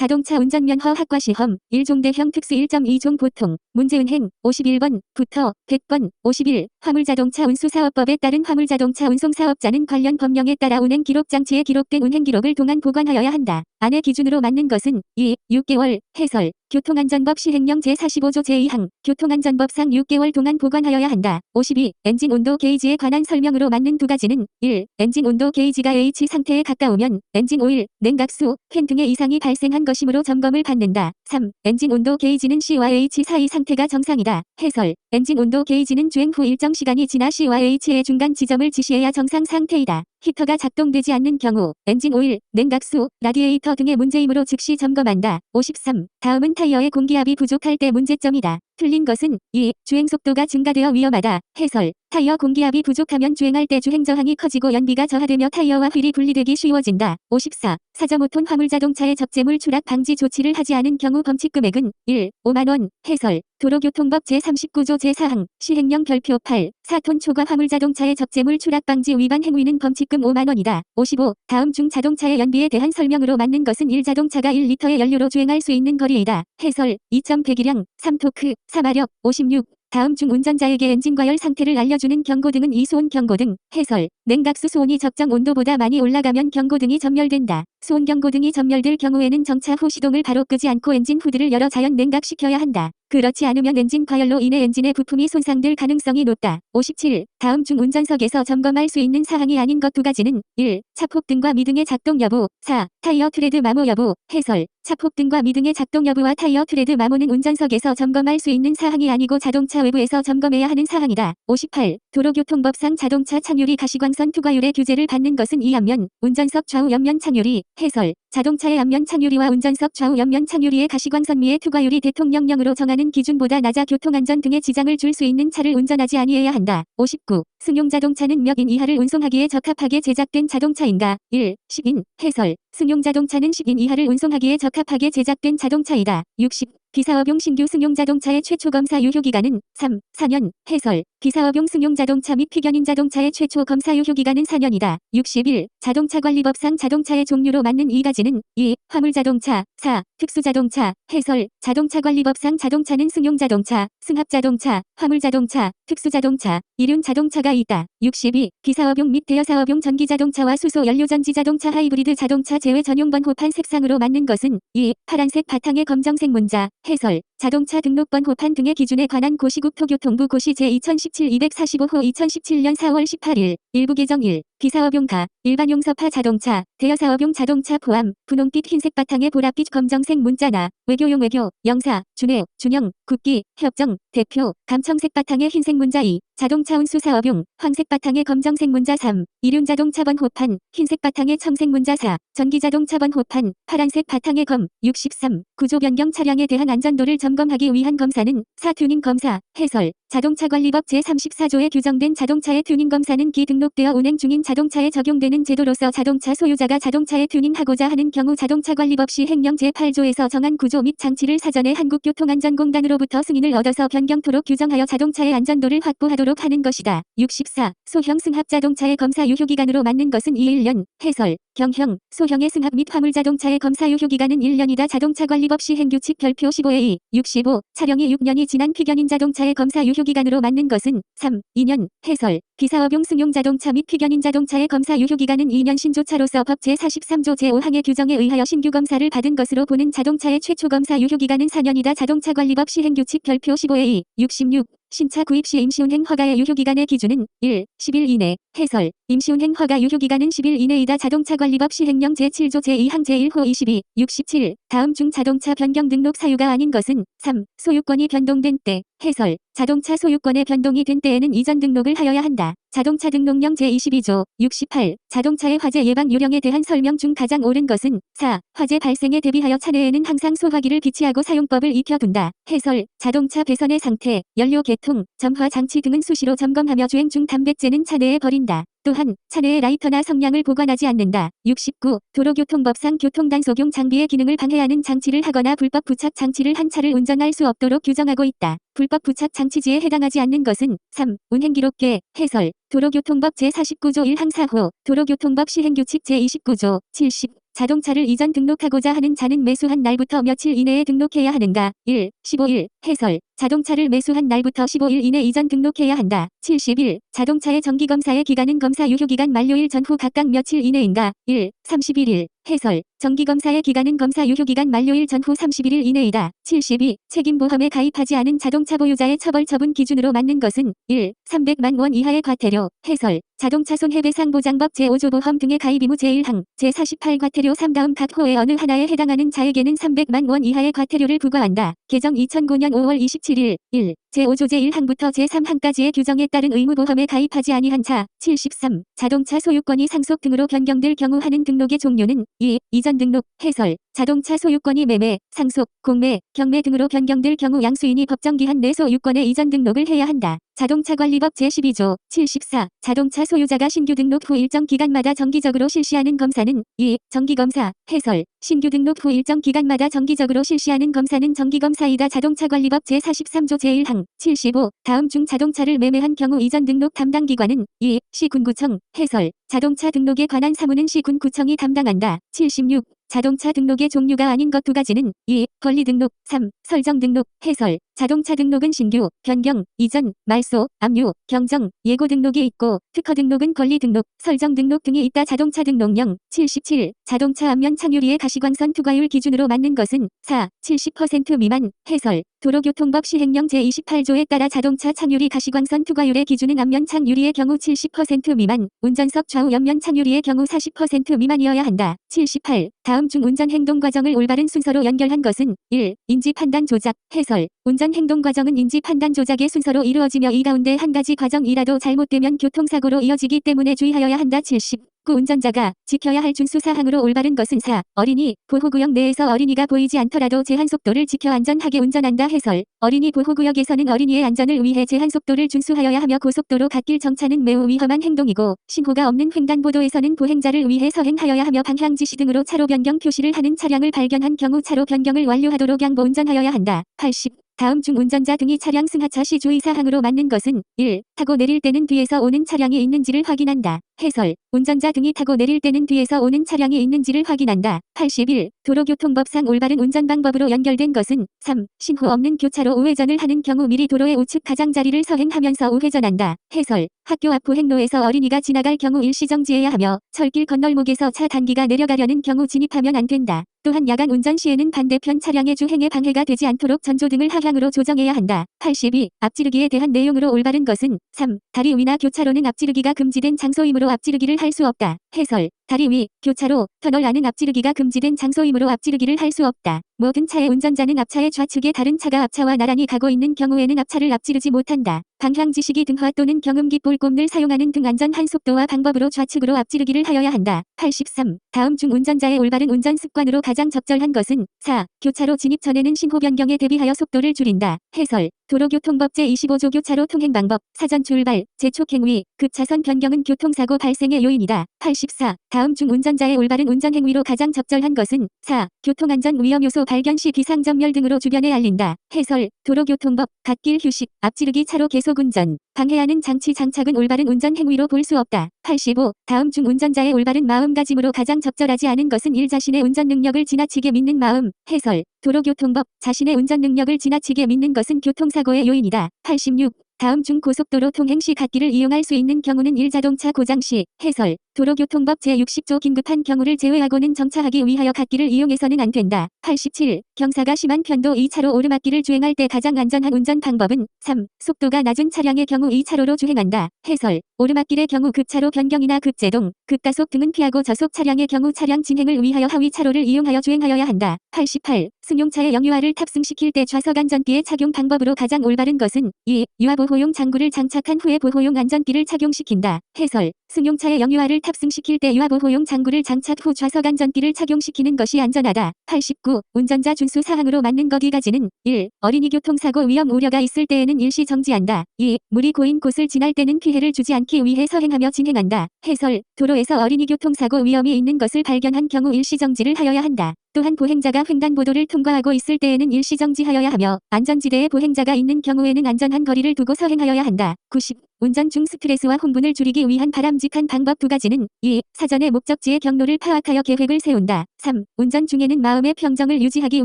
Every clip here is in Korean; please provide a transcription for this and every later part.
자동차 운전면허 학과시험 1종대형 특수 1.2종 보통 문제은행 51번부터 100번 51 화물자동차 운수사업법에 따른 화물자동차 운송사업자는 관련 법령에 따라 운행 기록장치에 기록된 운행기록을 동안 보관하여야 한다. 안에 기준으로 맞는 것은 2, 6개월 해설 교통안전법 시행령 제45조 제2항 교통안전법상 6개월 동안 보관하여야 한다. 52. 엔진 온도 게이지에 관한 설명으로 맞는 두 가지는 1. 엔진 온도 게이지가 H 상태에 가까우면 엔진 오일, 냉각수, 팬 등의 이상이 발생한 것이므로 점검을 받는다. 3. 엔진 온도 게이지는 C와 H 사이 상태가 정상이다. 해설 엔진 온도 게이지는 주행 후 일정 시간이 지나 C와 H의 중간 지점을 지시해야 정상 상태이다. 히터가 작동되지 않는 경우 엔진 오일, 냉각수, 라디에이터 등의 문제이므로 즉시 점검한다. 53. 다음은 타이어의 공기압이 부족할 때 문제점이다. 틀린 것은 2. 주행속도가 증가되어 위험하다. 해설 타이어 공기압이 부족하면 주행할 때 주행저항이 커지고 연비가 저하되며 타이어와 휠이 분리되기 쉬워진다. 54. 4.5톤 화물자동차의 적재물 추락 방지 조치를 하지 않은 경우 범칙금액은 1. 5만원. 해설 도로교통법 제39조 제4항 시행령 별표 8. 4톤 초과 화물자동차의 적재물 추락 방지 위반 행위는 범칙금 5만원이다. 55. 다음 중 자동차의 연비에 대한 설명으로 맞는 것은 1. 자동차가 1리터의 연료로 주행할 수 있는 거리이다. 해설 2.배기량 3토크 4마력 56. 다음 중 운전자에게 엔진 과열 상태를 알려주는 경고등은 이수온 경고등. 해설 냉각수 수온이 적정 온도보다 많이 올라가면 경고등이 점멸된다. 수온 경고등이 점멸될 경우에는 정차 후 시동을 바로 끄지 않고 엔진 후드를 열어 자연 냉각시켜야 한다. 그렇지 않으면 엔진 과열로 인해 엔진의 부품이 손상될 가능성이 높다. 57. 다음 중 운전석에서 점검할 수 있는 사항이 아닌 것 두 가지는 1. 차폭등과 미등의 작동 여부 4. 타이어 트레드 마모 여부. 해설 차폭등과 미등의 작동 여부와 타이어 트레드 마모는 운전석에서 점검할 수 있는 사항이 아니고 자동차 외부에서 점검해야 하는 사항이다. 58. 도로교통법상 자동차 착유리 가시광선 투과율의 규제를 받는 것은 이 앞면, 운전석 좌우 옆면 착유리. 해설 자동차의 앞면 착유리와 운전석 좌우 옆면 착유리의 가시광선미의 투과율이 대통령령으로 정하는 기준보다 낮아 교통안전 등의 지장을 줄 수 있는 차를 운전하지 아니해야 한다. 59. 승용자동차는 몇 인 이하를 운송하기에 적합하게 제작된 자동차인가? 1. 10인. 해설 승용자동차는 10인 이하를 운송하기에 적합하게 제작된 자동차이다. 60. 기사업용 신규 승용자동차의 최초 검사 유효기간은 3, 4년. 해설 기사업용 승용자동차 및 피견인 자동차의 최초 검사 유효기간은 4년이다. 61. 자동차관리법상 자동차의 종류로 맞는 이 가지는 2. 화물자동차 4. 특수자동차. 해설 자동차관리법상 자동차는 승용자동차, 승합자동차, 화물자동차, 특수자동차, 이륜자동차가 있다. 62. 기사업용 및 대여사업용 전기자동차와 수소 연료전지 자동차 하이브리드 자동차 제외 전용 번호판 색상으로 맞는 것은 2. 파란색 바탕의 검정색 문자. 해설 자동차 등록번 호판 등의 기준에 관한 고시국토교통부 고시 제2017-245호 2017년 4월 18일 일부 개정 1. 기사업용가 일반 용서파 자동차, 대여사업용 자동차 포함 분홍빛 흰색 바탕의 보랏빛 검정색 문자나 외교용 외교, 영사, 준회, 준영, 국기, 협정, 대표, 감청색 바탕의 흰색 문자 2. 자동차 운수사업용 황색 바탕의 검정색 문자 3. 이륜자동차번 호판 흰색 바탕의 청색 문자 4. 전기자동차번 호판 파란색 바탕의 검 63. 구조 변경 차량에 대한 안전도를 점검하기 위한 검사는 4. 튜닝 검사. 해설 자동차관리법 제34조에 규정된 자동차의 튜닝 검사는 기 등록되어 운행 중인 자동차에 적용되는 제도로서 자동차 소유자가 자동차에 튜닝하고자 하는 경우 자동차관리법 시행령 제8조에서 정한 구조 및 장치를 사전에 한국교통안전공단으로부터 승인을 얻어서 변경토록 규정하여 자동차의 안전도를 확보하도록 하는 것이다. 64. 소형 승합자동차의 검사 유효기간으로 맞는 것은 1년. 해설 경형, 소형의 승합 및 화물자동차의 검사 유효기간은 1년이다. 자동차관리법 시행규칙 별표 15에 2. 65. 차량이 6년이 지난 피견인 자동차의 검사 유효기간으로 맞는 것은 3, 2년. 해설 기사업용 승용자동차 및 피견인 자동차의 검사 유효기간은 2년 신조차로서 법 제43조 제5항의 규정에 의하여 신규 검사를 받은 것으로 보는 자동차의 최초 검사 유효기간은 4년이다. 자동차관리법 시행규칙 별표 15에 2. 66. 신차 구입 시 임시운행 허가의 유효기간의 기준은 1. 10일 이내. 해설 임시운행 허가 유효기간은 10일 이내이다. 자동차관리법 시행령 제7조 제2항 제1호 22. 67. 다음 중 자동차 변경 등록 사유가 아닌 것은 3. 소유권이 변동된 때. 해설 자동차 소유권의 변동이 된 때에는 이전 등록을 하여야 한다. 자동차 등록령 제22조 68. 자동차의 화재 예방 요령에 대한 설명 중 가장 옳은 것은 4. 화재 발생에 대비하여 차내에는 항상 소화기를 비치하고 사용법을 익혀둔다. 해설 자동차 배선의 상태, 연료 개통, 점화 장치 등은 수시로 점검하며 주행 중 담뱃재는 차내에 버린다. 또한 차내에 라이터나 성냥을 보관하지 않는다. 69. 도로교통법상 교통단속용 장비의 기능을 방해하는 장치를 하거나 불법 부착 장치를 한 차를 운전할 수 없도록 규정하고 있다. 불법 부착 장치지에 해당하지 않는 것은 3. 운행기록계. 해설 도로교통법 제49조 1항 4호 도로교통법 시행규칙 제29조 70. 자동차를 이전 등록하고자 하는 자는 매수한 날부터 며칠 이내에 등록해야 하는가? 1. 15일. 해설. 자동차를 매수한 날부터 15일 이내 이전 등록해야 한다. 71. 자동차의 정기검사의 기간은 검사 유효기간 만료일 전후 각각 며칠 이내인가? 1. 31일. 해설. 정기검사의 기간은 검사 유효기간 만료일 전후 31일 이내이다. 72. 책임보험에 가입하지 않은 자동차 보유자의 처벌 처분 기준으로 맞는 것은 1. 300만 원 이하의 과태료. 해설. 자동차 손해배상보장법 제5조 보험 등의 가입 의무 제1항 제48 과태료 3 다음 각 호의 어느 하나에 해당하는 자에게는 300만 원 이하의 과태료를 부과한다. 개정 2009년 5월 27일 1. 제5조 제1항부터 제3항까지의 규정에 따른 의무보험에 가입하지 아니한 자. 73. 자동차 소유권이 상속 등으로 변경될 경우 하는 등록의 종류는 2. 이전 등록. 해설. 자동차 소유권이 매매, 상속, 공매, 경매 등으로 변경될 경우 양수인이 법정기한 내 소유권의 이전 등록을 해야 한다. 자동차관리법 제12조 74. 자동차 소유자가 신규 등록 후 일정 기간마다 정기적으로 실시하는 검사는 2. 정기검사. 해설. 신규 등록 후 일정 기간마다 정기적으로 실시하는 검사는 정기검사이다. 자동차관리법 제43조 제1항 75. 다음 중 자동차를 매매한 경우 이전 등록 담당 기관은 2. 시군구청. 해설. 자동차 등록에 관한 사무는 시군구청이 담당한다. 76. 자동차 등록의 종류가 아닌 것 두 가지는 2. 권리 등록. 3. 설정 등록. 해설. 자동차 등록은 신규, 변경, 이전, 말소, 압류, 경정, 예고 등록이 있고 특허 등록은 권리 등록, 설정 등록 등이 있다. 자동차 등록령. 77. 자동차 앞면 창유리의 가시광선 투과율 기준으로 맞는 것은 4. 70% 미만. 해설. 도로교통법 시행령 제28조에 따라 자동차 창유리 가시광선 투과율의 기준은 앞면 창유리의 경우 70% 미만, 운전석 좌우 옆면 창유리의 경우 40% 미만이어야 한다. 78. 다음 중 운전 행동 과정을 올바른 순서로 연결한 것은 1. 인지 판단 조작. 해설. 운전 행동 과정은 인지 판단 조작의 순서로 이루어지며 이 가운데 한 가지 과정이라도 잘못되면 교통사고로 이어지기 때문에 주의하여야 한다. 70. 운전자가 지켜야 할 준수 사항으로 올바른 것은 4. 어린이 보호구역 내에서 어린이가 보이지 않더라도 제한속도를 지켜 안전하게 운전한다. 해설. 어린이 보호구역에서는 어린이의 안전을 위해 제한속도를 준수하여야 하며 고속도로 갓길 정차는 매우 위험한 행동이고 신호가 없는 횡단보도에서는 보행자를 위해 서행하여야 하며 방향지시 등으로 차로 변경 표시를 하는 차량을 발견한 경우 차로 변경을 완료하도록 양보 운전하여야 한다. 80. 다음 중 운전자 등이 차량 승하차 시 주의사항으로 맞는 것은 1. 타고 내릴 때는 뒤에서 오는 차량이 있는지를 확인한다. 해설. 운전자 등이 타고 내릴 때는 뒤에서 오는 차량이 있는지를 확인한다. 81. 도로교통법상 올바른 운전 방법으로 연결된 것은 3. 신호 없는 교차로 우회전을 하는 경우 미리 도로의 우측 가장자리를 서행하면서 우회전한다. 해설. 학교 앞 보행로에서 어린이가 지나갈 경우 일시정지해야 하며 철길 건널목에서 차 단기가 내려가려는 경우 진입하면 안 된다. 또한 야간 운전 시에는 반대편 차량의 주행에 방해가 되지 않도록 전조등을 하향으로 조정해야 한다. 82. 앞지르기에 대한 내용으로 올바른 것은 3. 다리 위나 교차로는 앞지르기가 금지된 장소이므로 앞지르기를 할 수 없다. 해설. 다리 위, 교차로, 터널 안은 앞지르기가 금지된 장소이므로 앞지르기를 할 수 없다. 모든 차의 운전자는 앞차의 좌측에 다른 차가 앞차와 나란히 가고 있는 경우에는 앞차를 앞지르지 못한다. 방향지시기 등화 또는 경음기 볼곰을 사용하는 등 안전한 속도와 방법으로 좌측으로 앞지르기를 하여야 한다. 83. 다음 중 운전자의 올바른 운전 습관으로 가장 적절한 것은 4. 교차로 진입 전에는 신호 변경에 대비하여 속도를 줄인다. 해설. 도로교통법 제25조 교차로 통행 방법, 사전 출발, 재촉 행위, 급차선 변경은 교통사고 발생의 요인이다. 84. 다음 중 운전자의 올바른 운전 행위로 가장 적절한 것은 4. 교통안전 위험 요소 발견 시 비상전멸 등으로 주변에 알린다. 해설. 도로교통법, 갓길 휴식, 앞지르기 차로 계속 운전, 방해하는 장치 장착은 올바른 운전 행위로 볼 수 없다. 85. 다음 중 운전자의 올바른 마음가짐으로 가장 적절하지 않은 것은 1. 자신의 운전 능력을 지나치게 믿는 마음. 해설. 도로교통법, 자신의 운전 능력을 지나치게 믿는 것은 교통사고의 요인이다. 86. 다음 중 고속도로 통행 시 갓길을 이용할 수 있는 경우는 1. 자동차 고장 시. 해설. 도로교통법 제60조 긴급한 경우를 제외하고는 정차하기 위하여 갓길을 이용해서는 안 된다. 87. 경사가 심한 편도 2차로 오르막길을 주행할 때 가장 안전한 운전 방법은 3. 속도가 낮은 차량의 경우 2차로로 주행한다. 해설. 오르막길의 경우 급차로 변경이나 급제동, 급가속 등은 피하고 저속 차량의 경우 차량 진행을 위하여 하위 차로를 이용하여 주행하여야 한다. 88. 승용차의 영유아를 탑승시킬 때 좌석 안전띠의 착용 방법으로 가장 올바른 것은 2. 유아보호용 장구를 장착한 후에 보호용 안전띠를 착용시킨다. 해설. 승용차의 영유아를 탑승시킬 때 유아보호용 장구를 장착 후 좌석 안전띠를 착용시키는 것이 안전하다. 89. 운전자 준수 사항으로 맞는 것 이 가지는 1. 어린이 교통사고 위험 우려가 있을 때에는 일시 정지한다. 2. 물이 고인 곳을 지날 때는 피해를 주지 않기 위해 서행하며 진행한다. 해설. 도로에서 어린이 교통사고 위험이 있는 것을 발견한 경우 일시 정지를 하여야 한다. 또한 보행자가 횡단보도를 통과하고 있을 때에는 일시 정지하여야 하며 안전지대에 보행자가 있는 경우에는 안전한 거리를 두고 서행하여야 한다. 90. 운전 중 스트레스와 흥분을 줄이기 위한 바람직한 방법 2가지는 2. 사전에 목적지의 경로를 파악하여 계획을 세운다. 3. 운전 중에는 마음의 평정을 유지하기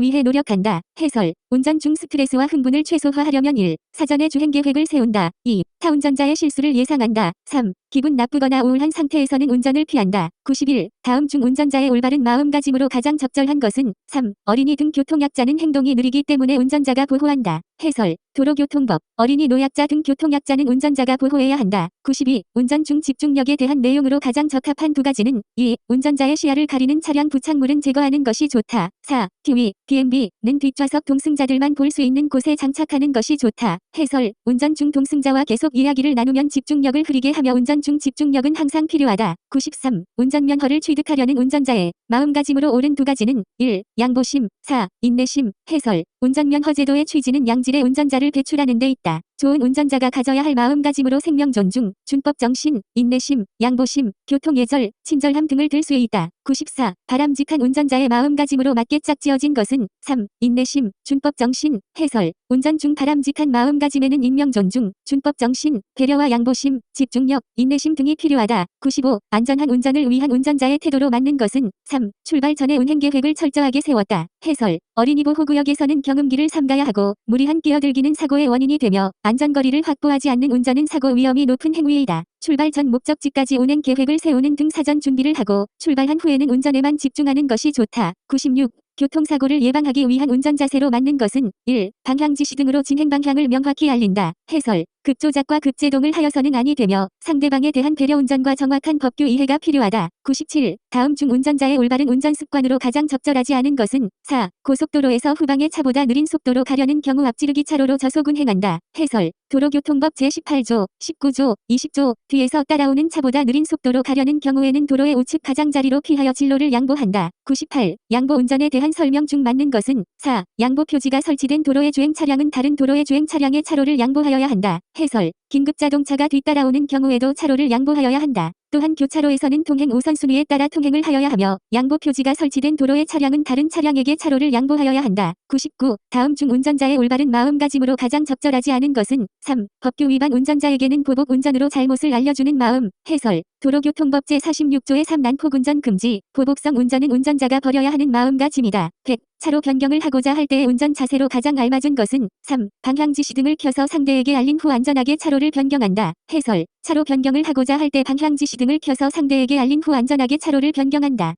위해 노력한다. 해설. 운전 중 스트레스와 흥분을 최소화하려면 1. 사전에 주행 계획을 세운다. 2. 타 운전자의 실수를 예상한다. 3. 기분 나쁘거나 우울한 상태에서는 운전을 피한다. 91. 다음 중 운전자의 올바른 마음가짐으로 가장 적절한 것은 3. 어린이 등 교통약자는 행동이 느리기 때문에 운전자가 보호한다. 해설. 도로교통법. 어린이 노약자 등 교통약자는 운전자가 보호해야 한다. 92. 운전 중 집중력에 대한 내용으로 가장 적합한 2가지는 2. 운전자의 시야를 가리는 차량 부착물은 제거하는 것이 좋다. 4. TV, DMB는 뒷좌석 동승자들만 볼 수 있는 곳에 장착하는 것이 좋다. 해설. 운전 중 동승자와 계속 이야기를 나누면 집중력을 흐리게 하며 운전 중 집중력은 항상 필요하다. 93. 운전면허를 취득하려는 운전자의 마음가짐으로 옳은 2가지는 1. 양보심, 4. 인내심. 해설. 운전면허 제도의 취지는 양질의 운전자를 배출하는 데 있다. 좋은 운전자가 가져야 할 마음가짐으로 생명 존중, 준법 정신, 인내심, 양보심, 교통예절, 친절함 등을 들 수 있다. 94. 바람직한 운전자의 마음가짐으로 맞게 짝지어진 것은 3. 인내심, 준법 정신. 해설. 운전 중 바람직한 마음가짐에는 인명 존중, 준법 정신, 배려와 양보심, 집중력, 인내심 등이 필요하다. 95. 안전한 운전을 위한 운전자의 태도로 맞는 것은 3. 출발 전에 운행 계획을 철저하게 세웠다. 해설. 어린이 보호구역에서는 경운기를 삼가야 하고 무리한 끼어들기는 사고의 원인이 되며 안전거리를 확보하지 않는 운전은 사고 위험이 높은 행위이다. 출발 전 목적지까지 운행 계획을 세우는 등 사전 준비를 하고 출발한 후에는 운전에만 집중하는 것이 좋다. 96. 교통사고를 예방하기 위한 운전 자세로 맞는 것은 1. 방향지시 등으로 진행 방향을 명확히 알린다. 해설. 급조작과 급제동을 하여서는 아니 되며 상대방에 대한 배려 운전과 정확한 법규 이해가 필요하다. 97. 다음 중 운전자의 올바른 운전 습관으로 가장 적절하지 않은 것은 4. 고속도로에서 후방의 차보다 느린 속도로 가려는 경우 앞지르기 차로로 저속 운행한다. 해설. 도로교통법 제18조, 19조, 20조 뒤에서 따라오는 차보다 느린 속도로 가려는 경우에는 도로의 우측 가장자리로 피하여 진로를 양보한다. 98. 양보 운전에 대한 설명 중 맞는 것은 4. 양보 표지가 설치된 도로의 주행 차량은 다른 도로의 주행 차량의 차로를 양보하여야 한다. 해설. 긴급 자동차가 뒤따라오는 경우에도 차로를 양보하여야 한다. 또한 교차로에서는 통행 우선순위에 따라 통행을 하여야 하며 양보 표지가 설치된 도로의 차량은 다른 차량에게 차로를 양보하여야 한다. 99. 다음 중 운전자의 올바른 마음가짐으로 가장 적절하지 않은 것은 3. 법규 위반 운전자에게는 보복 운전으로 잘못을 알려주는 마음. 해설. 도로교통법 제46조의 3. 난폭 운전 금지. 보복성 운전은 운전자가 버려야 하는 마음가짐이다. 100. 차로 변경을 하고자 할 때의 운전 자세로 가장 알맞은 것은 3. 방향지시 등을 켜서 상대에게 알린 후 안전하게 차로를 변경한다. 해설. 차로 변경을 하고자 할 때 방향지시 등을 켜서 상대에게 알린 후 안전하게 차로를 변경한다.